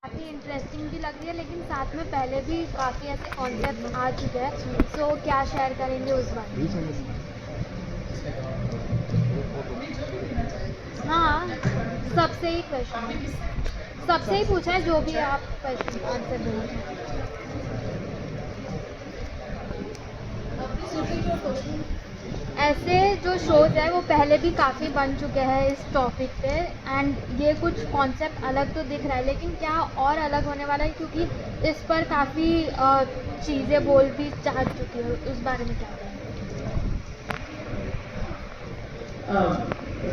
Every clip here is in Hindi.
काफ़ी इंटरेस्टिंग भी लग रही है, लेकिन साथ में पहले भी काफ़ी ऐसे कॉन्सेप्ट आ चुके हैं, तो क्या शेयर करेंगे उस बारे में? हाँ, सबसे ही क्वेश्चन, सबसे ही पूछा है, जो भी आप क्वेश्चन आंसर देना चाहें। ऐसे जो शोज़ है वो पहले भी काफ़ी बन चुके हैं इस टॉपिक पे, एंड ये कुछ कॉन्सेप्ट अलग तो दिख रहा है, लेकिन क्या और अलग होने वाला है, क्योंकि इस पर काफ़ी चीज़ें बोल भी जा चुकी है, उस बारे में क्या कहें?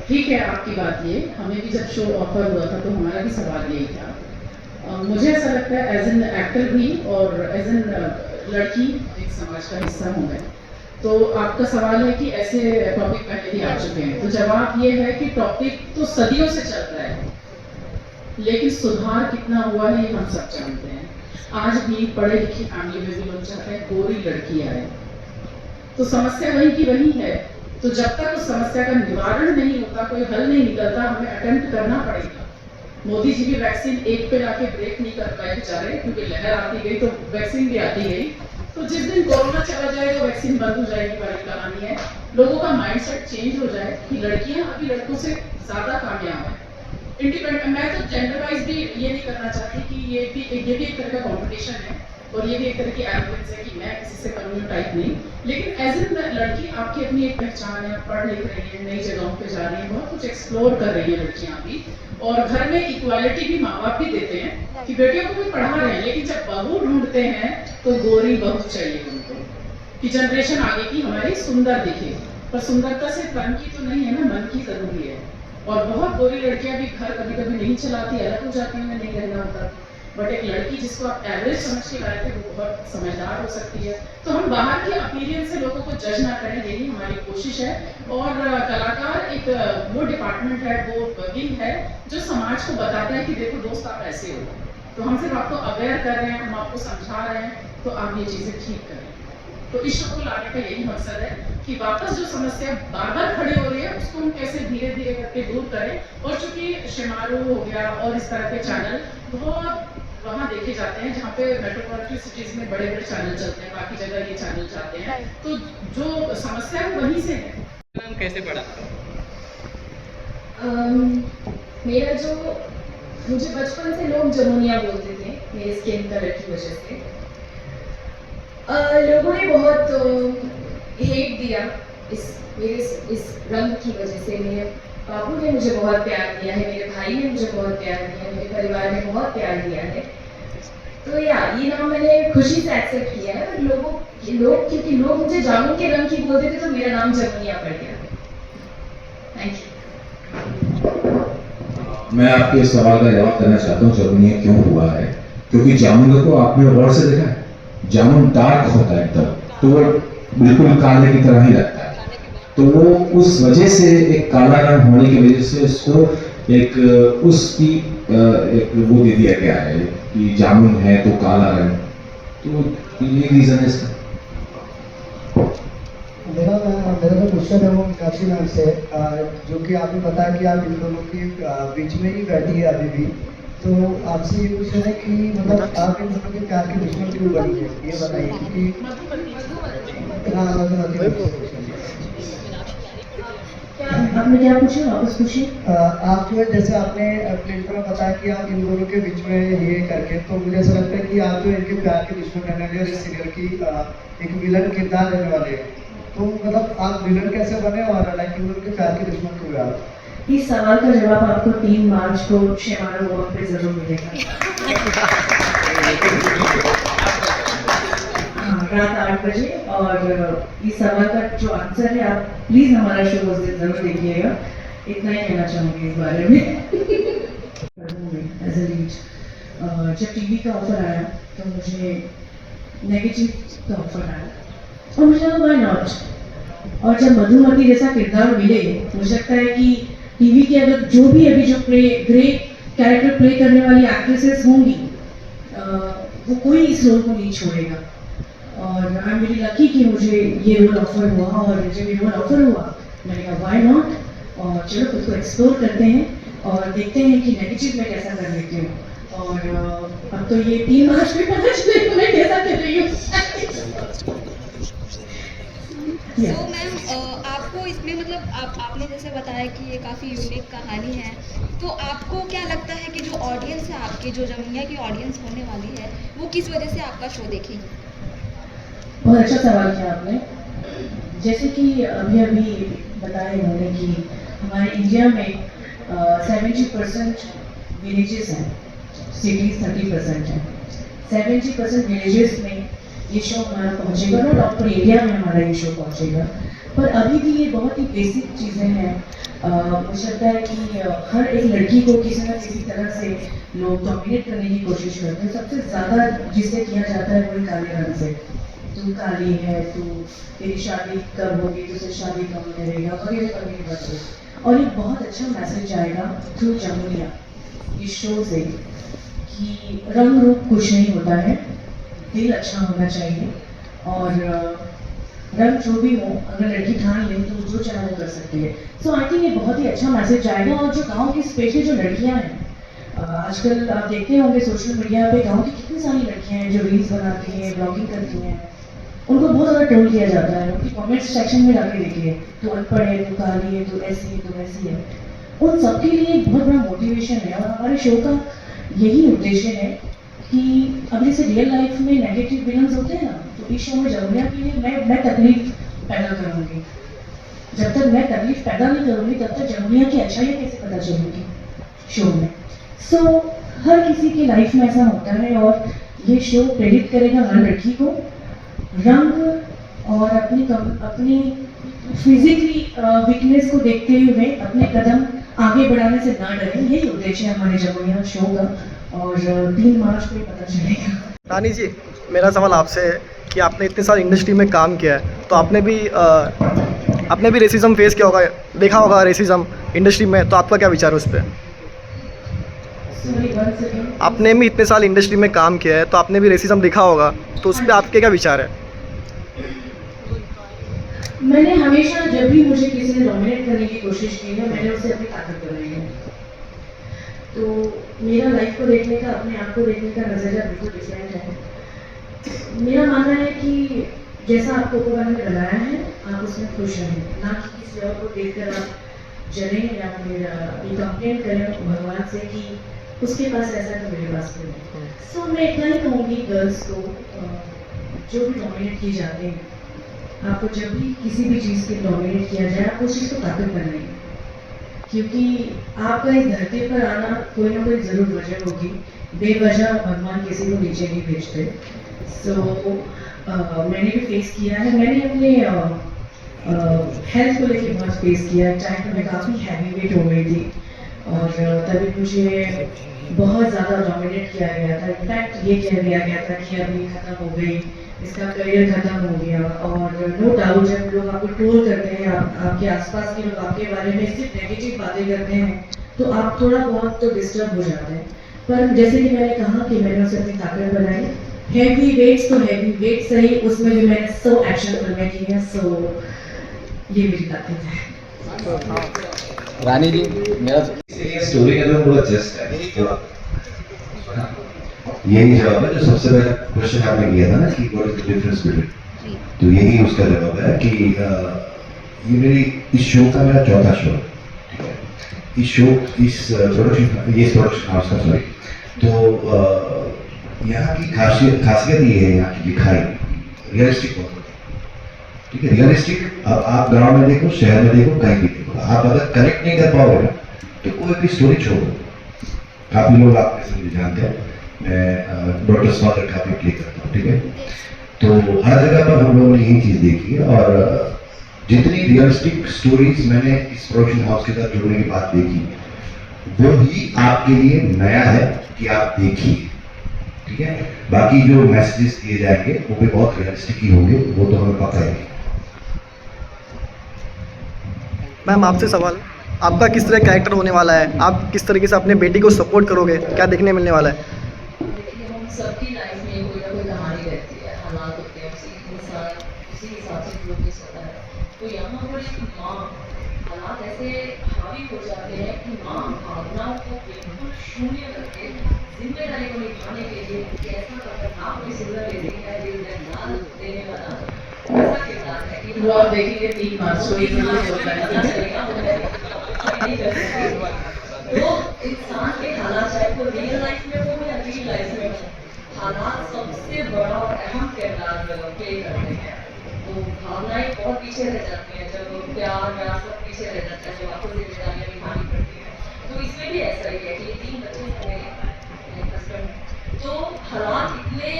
ठीक है आपकी बात, ये हमें भी जब शो ऑफर हुआ था तो हमारा भी सवाल यही था। मुझे ऐसा लगता है एज एन एक्टर भी और एज एन लड़की एक समाज का हिस्सा हूँ मैं, तो आपका सवाल है कि ऐसे टॉपिक पहले भी आ चुके हैं, तो जवाब ये है कि टॉपिक तो सदियों से चल रहा है, लेकिन सुधार कितना हुआ है ये हम सब जानते हैं। आज भी पढ़े लिखी फैमिली में भी लोग चाहते हैं गोरी लड़की आए, तो समस्या वही की वही है। तो जब तक उस समस्या का निवारण नहीं होता, कोई हल नहीं निकलता, हमें अटेम्प्ट करना पड़ेगा। मोदी जी भी वैक्सीन एक पे लाके ब्रेक नहीं कर पाए बेचारे, क्योंकि लहर आती गई तो वैक्सीन भी आती गई। तो जिस दिन कोरोना चला जाएगा वैक्सीन बंद हो जाएगी वाली कहानी है। लोगों का माइंडसेट चेंज हो जाए कि लड़कियां अभी लड़कों से ज्यादा कामयाब है, इंडिपेंडेंट। मैं तो जेंडर वाइज भी ये नहीं करना चाहती कि ये भी एक तरह का कॉम्पिटिशन है और ये भी एक तरह की एरोगेंस है कि मैं किसी से कम हूं टाइप नहीं, लेकिन एज एन लड़की आपकी अपनी एक पहचान है, पढ़ लिख रही है, नई जगहों पे जा रही है, बहुत कुछ एक्सप्लोर कर रही है लड़कियां भी, और घर में इक्वालिटी भी माँ बाप भी देते हैं कि बेटियों को भी पढ़ा रहे हैं, लेकिन जब बहू ढूंढते हैं तो गोरी बहू चाहिए उनको, कि जनरेशन आगे की हमारी सुंदर दिखे। पर सुंदरता से तन की तो नहीं है ना, मन की जरूरी है। और बहुत गोरी लड़कियां भी घर कभी कभी नहीं चलाती, अलग हो जाती है, नहीं रहना होता। बट एक लड़की जिसको आप एवरेज समझ के लाए थे वो बहुत समझदार हो सकती है। तो हम बाहर के अपीयरेंस से लोगों को जज ना करें, यही हमारी कोशिश है। और कलाकार एक वो डिपार्टमेंट है, वो विंग है जो समाज को बताता है कि देखो दोस्त आप ऐसे हो। तो हम सिर्फ आपको अवेयर कर रहे हैं, हम आपको समझा रहे हैं, तो आप ये चीजें ठीक करें। तो इस शो को लाने का यही मकसद है कि वापस जो समस्या बार बार खड़ी हो रही है उसको हम कैसे धीरे धीरे करके दूर करें। और चूंकि शेमारू हो गया और इस तरह के चैनल बहुत वहाँ देखे जाते हैं जहाँ पे मेट्रोपॉलिटन सिटीज में बड़े बड़े चैनल चलते हैं, बाकी जगह ये चैनल जाते हैं, तो जो समस्या है वहीं से है। नाम कैसे पड़ा? मेरा जो, मुझे बचपन से लोग जमुनिया बोलते थे मेरे स्किन कलर की वजह से। लोगों ने बहुत हेट दिया इस रंग की वजह से। मेरे बाबू ने मुझे बहुत प्यार दिया है, मेरे भाई ने मुझे बहुत प्यार दिया है, मेरे परिवार ने बहुत प्यार दिया है। तो ये नाम मैंने खुशी से एक्सेप्ट किया है। पर क्योंकि लोग मुझे जामुन के रंग की बोलते थे तो मेरा नाम जमुनिया पड़ गया। Thank you. मैं आपके सवाल का जवाब देना चाहता हूँ जमुनिया क्यों हुआ है। क्योंकि जामुन को आपने गौर से देखा है, जामुन डार्क होता है एकदम, तो वो बिल्कुल काले की तरह ही लगता है। तो वो उस वजह से एक काला रंग होने की वजह से उसको एक उसकी एक वो दे दिया गया है कि जामुन है तो काला रंग। तो ये रीजन है इसका। मेरा जो क्वेश्चन है वो मीनाक्षी मैम से, जो कि आपने बताया कि आप इन दोनों के बीच में ही बैठी है अभी भी। तो आपसे ये क्वेश्चन है कि मतलब आप इन दोनों के प्यार के दुश्मन क्यों बनी है, ये बताइए। क्योंकि हाँ, आपने क्या पूछा, वापस पूछिए। आप जो है जैसे आपने प्लेट में बताया कि आप इन दोनों के बीच में ये करके, तो मुझे ऐसा लगता है कि आप जो इनके प्यार के दुश्मन रहने वाले और इस सीरियल की एक विलन किरदार रहने वाले हैं। तो मतलब आप विलन कैसे बने और लाइक इन दोनों के प्यार के दुश्मन क्यों हुए आप? इस सवाल का जवाब आपको 3 मार्च को शेमारू वॉक पे जरूर मिलेगा। रात 8 बजे। और इस सवाल का जो आंसर है आप प्लीज हमारा शो उस दिन जरूर देखिएगा। इतना ही कहना चाहूँगी इस बारे में। एज ए लीड जब टीवी का ऑफर आया तो मुझे नेगेटिव का ऑफर आया और मुझे लगा व्हाई नॉट। और जब मधुमती जैसा किरदार मिले, मुझे लगता है कि टीवी की अगर जो भी अभी जो ग्रेट कैरेक्टर प्ले करने वाली एक्ट्रेसेस होंगी, वो कोई इस रोल को नहीं छोड़ेगा। और आई एम वेरी लकी कि मुझे ये रोल ऑफर हुआ। और जब ये रोल ऑफर हुआ मैंने कहा व्हाई नॉट, और चलो खुद को एक्सप्लोर करते हैं और देखते हैं कि नेगेटिव में कैसा कर लेती हूँ। और अब तो ये 3 मार्च में पता चलेगा मैं कैसा कर रही हूँ। तो मैम आपको इसमें मतलब आपने जैसे बताया कि ये काफ़ी यूनिक कहानी है, तो आपको क्या लगता है कि जो ऑडियंस है आपकी, जो जमुनिया की ऑडियंस होने वाली है, वो किस वजह से आपका शो देखेगी? बहुत अच्छा सवाल किया आपने। जैसे कि अभी बताया इन्होंने कि हमारे इंडिया में 70% विलेजेस हैं, सिटीज़ 30% हैं। 70% विलेजेस में ये शो हमारा पहुंचेगा, नो डाउट पर एरिया में हमारा ये शो पहुंचेगा, पर अभी भी ये बहुत ही बेसिक चीज़ें हैं। मुझे लगता है कि हर एक लड़की को किसी न किसी तरह से लोग डोमिनेट करने की कोशिश करते हैं। सबसे ज़्यादा जिससे किया जाता है वही काले रंग से, तू काली है, तू तेरी शादी कब होगी, तुझसे शादी कब करेगा वगैरह वगैरह वगैरह। और एक बहुत अच्छा मैसेज आएगा थ्रू जमुनिया इस शो से कि रंग रूप कुछ नहीं होता है, दिल अच्छा होना चाहिए, और रंग जो भी हो अगर लड़की ठान ले तो जो चाहे वो कर सकती है। सो आई थिंक ये बहुत ही अच्छा मैसेज आएगा। और जो गाँव की स्पेशली जो लड़कियाँ हैं, आजकल आप देखते होंगे सोशल मीडिया पे गाँव की कितनी सारी लड़कियाँ हैं जो रील्स बनाती हैं, ब्लॉगिंग करती हैं, उनको बहुत ज़्यादा ट्रोल किया जाता है। उनकी कमेंट सेक्शन में जाके देखिए, तू अनपढ़ है, तू काली है, तू ऐसी है, तू वैसी है। उन सबके लिए एक बहुत बड़ा मोटिवेशन है, और हमारे शो का यही उद्देश्य है कि अब जैसे रियल लाइफ में नेगेटिव विलन्स होते हैं ना, तो इस शो में जमुनिया के लिए मैं तकलीफ पैदा करूँगी। जब तक मैं तकलीफ पैदा नहीं करूँगी तब तक जमुनिया की अच्छाई कैसे पता चलेगी शो में। सो हर किसी की लाइफ में ऐसा होता है, और ये शो प्रेरित करेगा हर लड़की को रंग और अपनी फिजिकली वीकनेस को देखते हुए अपने कदम आगे बढ़ाने से ना डरें। यही उद्देश्य है हमारे जमुनिया शो का, और 3 मार्च को पता चलेगा। रानी जी, मेरा सवाल आपसे है कि आपने इतने साल इंडस्ट्री में काम किया है, तो आपने भी रेसिज्म फेस किया होगा, देखा होगा रेसिज्म इंडस्ट्री में, तो आपका क्या विचार है उस पर? आपने भी इतने साल इंडस्ट्री में काम किया है तो आपने भी रेसिज्म देखा होगा, तो उस पर आपके क्या विचार है? मैंने हमेशा जब भी मुझे किसी ने डोमिनेट करने की कोशिश की है, मैंने उसे अपनी ताकत बनाई है। तो मेरा लाइफ को देखने का, अपने आप को देखने का नज़रिया बिल्कुल डिफरेंट है। मेरा मानना है कि जैसा आपको भगवान ने बनाया है आप उसमें खुश रहें, ना कि किसी और को देखकर आप जलें या फिर ये कंप्लेंट करें भगवान से कि उसके पास ऐसा तो मेरे पास भी नहीं। सो मैं इतना ही कहूँगी गर्ल्स को, जो भी डोमिनेट किए जाते हैं, आपको जब भी किसी भी चीज़ के डोमिनेट किया जाए आप उस चीज़ को ताकत बनाइए, क्योंकि आपका इस धरती पर आना कोई ना कोई ज़रूर वजह होगी। बेवजह भगवान किसी को नीचे नहीं भेजते। सो मैंने भी फेस किया है, मैंने अपने हेल्थ को लेकर बहुत फेस किया है। टाइम पर मैं काफ़ी हैवी वेट हो गई थी, और तभी मुझे बहुत ज़्यादा डोमिनेट किया गया था। इनफैक्ट ये कह दिया गया था कि अब ये ख़त्म हो गई, इसका करियर ख़त्म हो गया। और नो डाउट जब लोग आपको ट्रोल करते हैं, आपके आसपास के लोग आपके बारे में सिर्फ नेगेटिव बातें करते हैं, तो आप थोड़ा बहुत तो डिस्टर्ब हो जाते हैं। पर जैसे कि मैंने कहा कि मैंने उसे अपनी ताकत बनाई। हैवी वेट्स तो हैवी वेट सही, उसमें भी मैंने 100 एक्शन फिल्में की हैं। सो ये मेरी ताकत है। रानी जी, मेरा स्टोरी का तो पूरा जस्ट है, यही जवाब है जो सबसे पहला क्वेश्चन आपने किया था ना कि what is the difference between, तो यही उसका जवाब है कि ये मेरी इस शो का मेरा चौथा शो है, ठीक है। इस प्रोडक्शन हाउस का, सॉरी, तो यहाँ की खासियत ये है, यहाँ की लिखाई रियलिस्टिक बहुत होती है, ठीक है। रियलिस्टिक आप गाँव में देखो, शहर में देखो, कहीं भी देखो, आप अगर कनेक्ट नहीं कर पाओगे ना तो कोई भी स्टोरी छोड़ो। काफ़ी लोग आप में से मुझे जानते हैं, मैं डॉक्टर फादर काफ़ी प्ले करता हूँ, ठीक है। तो हर जगह पर हम लोगों ने यही चीज़ देखी है, और जितनी रियलिस्टिक स्टोरीज मैंने इस प्रोडक्शन हाउस के साथ जुड़ने के बाद देखी, वो ही आपके लिए नया है कि आप देखिए, ठीक है। बाकी जो मैसेजेस दिए जाएंगे वो भी बहुत रियलिस्टिक ही होंगे, वो तो हमें पता है। मैम, आपसे सवाल, आपका किस तरह कैरेक्टर होने वाला है? आप किस तरीके से अपने बेटी को सपोर्ट करोगे? क्या देखने मिलने वाला है? देखिए, हम सबकी लाइफ में कोई ना कोई कहानी रहती है, हालात होते हैं, उसी हिसाब से प्रोग्रेस होता है। तो यहाँ पर एक माँ हालात ऐसे हावी हो जाते हैं कि माँ भावनाओं को बिल्कुल शून्य करके जिम्मेदारी को निभाने के लिए कैसा खतरनाक डिसीजन लेती है, दिल देने वाला ऐसा किरदार है कि वो आप देखेंगे 3 मार्च को पता चलेगा नहीं कर सकते। तो इंसान के हालात चाहे वो रियल लाइफ में हो या रियल लाइफ में हो, हालात सबसे बड़ा और अहम किरदार प्ले करते हैं। तो भावनाएं बहुत पीछे रह जाती हैं, जब प्यार सब पीछे रह जाता है, जब आपको जिम्मेदारियां निभानी पड़ती है। तो इसमें भी ऐसा ही है कि 3 बच्चे हैं मेरे हस्बैंड, तो हालात इतने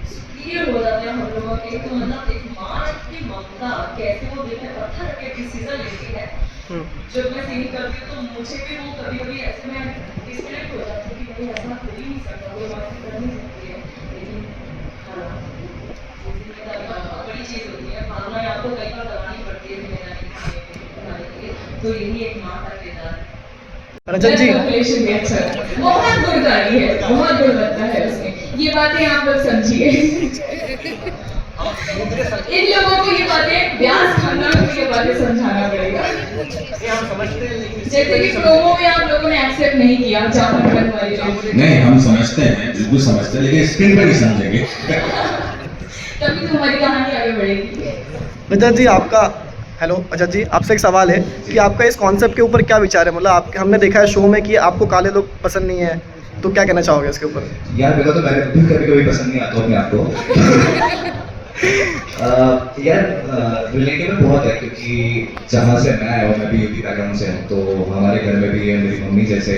क्लियर हो जाते हैं हम लोगों के, तो मतलब एक माँ की ममता कैसे वो दिल में पत्थर रख के डिसीजन लेती है। जब मैं सीन करती हूँ तो मुझे भी वो कभी कभी ऐसे में डिस्कनेक्ट हो जाती है कि भाई ऐसा हो ही नहीं सकता, कोई बात कर नहीं सकती है, लेकिन बड़ी चीज होती है, भावनाएं आपको कई बार दबानी पड़ती है जिम्मेदारी के लिए, तो यही एक माँ का किरदार है। रजत जी कैलकुलेशन भी अच्छा है, बहुत गुणकारी है, बहुत गुणवत्ता है उसमें, ये बातें आप लोग समझिए। इन लोगों को ये बातें व्यास खानदान को ये बातें समझाना पड़ेगा। जैसे कि प्रोमो में आप लोगों ने एक्सेप्ट नहीं किया जामुन रंग वाली बात। नहीं, हम समझते हैं, बिल्कुल समझते हैं, लेकिन स्क्रीन पर नहीं समझेंगे। तभी तुम्हारी कहानी आगे बढ़ेगी। रजत जी आपका हेलो रजत जी, आपसे एक सवाल है कि आपका इस कॉन्सेप्ट के ऊपर क्या विचार है? मतलब आप हमने देखा है शो में कि आपको काले लोग पसंद नहीं है, तो क्या कहना चाहोगे इसके ऊपर? यार मेरे को तो मैंने भी कभी कभी पसंद नहीं आता अपने आप को। यार रिलेटेबल बहुत है, क्योंकि जहाँ से मैं आया हूँ, मैं भी यूपी बैकग्राउंड से हूँ, तो हमारे घर में भी मेरी मम्मी जैसे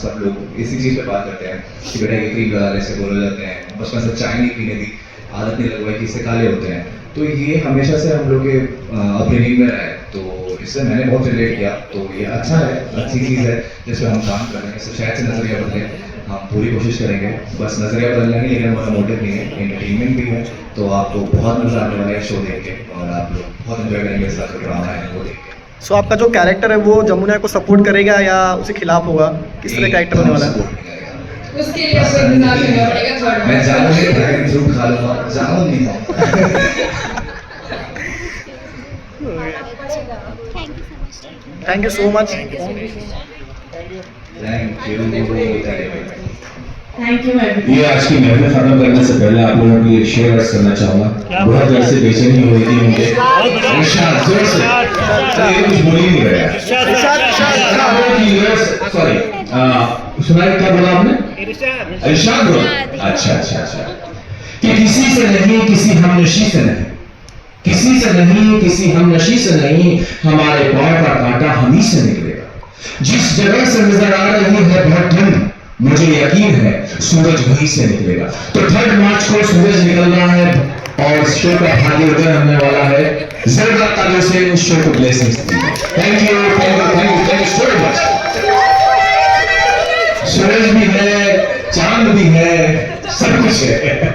सब लोग इसी चीज़ पे बात करते हैं कि बेटा ये क्रीम लगा ले, से बोल जाते हैं, बचपन से चाय नहीं पीने दी, आदत नहीं लगवाई कि इससे काले होते हैं। तो ये हमेशा से हम लोग के अपब्रिंगिंग में रहा है, तो इससे मैंने बहुत रिलेट किया। तो ये अच्छा है, अच्छी चीज़ है जिसमें हम काम कर रहे हैं, इससे शायद से नजरिया बदले, हम पूरी कोशिश करेंगे। बस नजरिया बदलना ही, लेकिन हमारा मोटिव नहीं है, एंटरटेनमेंट भी है। तो आपको बहुत मजा आने वाला है शो देख के, और आप लोग बहुत एंजॉय करेंगे इस जो ड्रामा है वो देख के। सो आपका जो कैरेक्टर है वो जमुना को सपोर्ट करेगा या उसके खिलाफ होगा? किस तरह कैरेक्टर होने वाला है? उसके लिए आपको इंतजार करना पड़ेगा थोड़ा। मैं जामुन के ड्रैगन फ्रूट खा लूँगा, जामुन नहीं खाऊंगा। Thank you so much. Thank you everyone. ये आज की मेहनत खत्म करने से पहले आप लोगों को एक शेयर अर्ज करना चाहूंगा। बहुत देर से बेचैनी हो रही थी मुझे। इरशाद जोर से, ये कुछ बोल ही नहीं रहा। सॉरी, सुनाई क्या बोला आपने? इरशाद बोला। अच्छा। कि किसी से नहीं, किसी हमनशी से नहीं, किसी से नहीं, किसी हमनशी से नहीं, हमारे पैर का कांटा हम ही से निकलेगा। जिस जगह से नजर आ रही है बहुत ठंड, मुझे यकीन है सूरज वहीं से निकलेगा। तो 3 मार्च को सूरज निकल रहा है और शो का भाग्य उदय होने वाला है। जरूर तालियों से इस शो को ब्लेसिंग्स दीजिए। Thank you so much. सूरज भी है, चांद भी है, सब कुछ है।